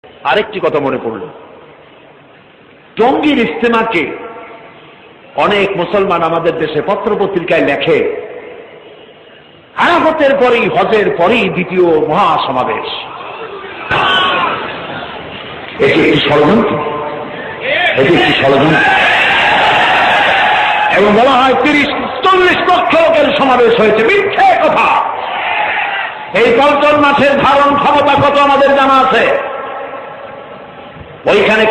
আরেকটি কথা মনে পড়ল, টঙ্গীর ইজতেমাকে অনেক মুসলমান আমাদের দেশে পত্রপত্রিকায় লেখে আরাফাতের পরেই, হজের পরেই দ্বিতীয় মহাসমাবেশ। এটি একটি ষড়যন্ত্র, এটি একটি ষড়যন্ত্র। এবং বলা হয় 30-40 লক্ষ লোকের সমাবেশ হয়েছে। মিথ্যে কথা। এই পল্টন মাঠের ধারণ ক্ষমতা কত আমাদের জানা আছে। ওইখানে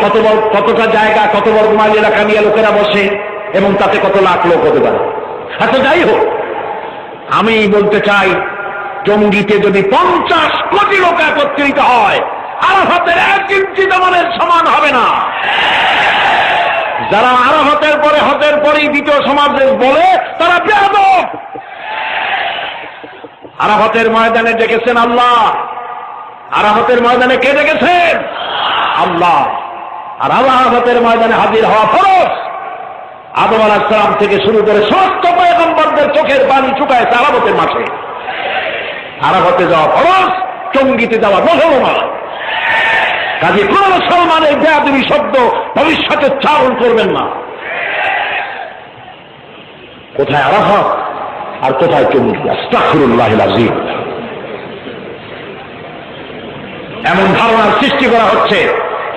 কতটা জায়গা, কত বর্গ মাইল এলাকা নিয়ে লোকেরা বসে এবং তাতে কত লাখ লোক হতে পারে। আচ্ছা, যাই হোক, আমি বলতে চাই, টঙ্গীতে যদি 50 কোটি লোক একত্রিত হয়, আরাফাতের 1 ইঞ্চি জমিনের সমান হবে না। যারা আরাফাতের পরে, হজের পরেই দ্বিতীয় সমাবেশ বলে, তারা বেয়াদব। আরাফাতের ময়দানে ডেকেছেন আল্লাহ। আরাফাতের ময়দানে কে ডেকেছেন? আল্লাহ। আর আরাফাতের ময়দানে হাজির হওয়া ফরজ। আদম আলাইহিস সালাম থেকে শুরু করে সমস্ত পয়গম্বরদের চোখের পানি শুকায়েছে আরাফাতের মাঠে। আরাফাতে যাওয়া ফরজ, টঙ্গীতে যাওয়া নফল। কাজে কোন মুসলমান এই বেয়াদবি শব্দ ভবিষ্যতে উচ্চারণ করবেন না। কোথায় আরাফাত আর কোথায় টঙ্গী? আস্তাগফিরুল্লাহিল আযীম। এমন ধারণার সৃষ্টি করা হচ্ছে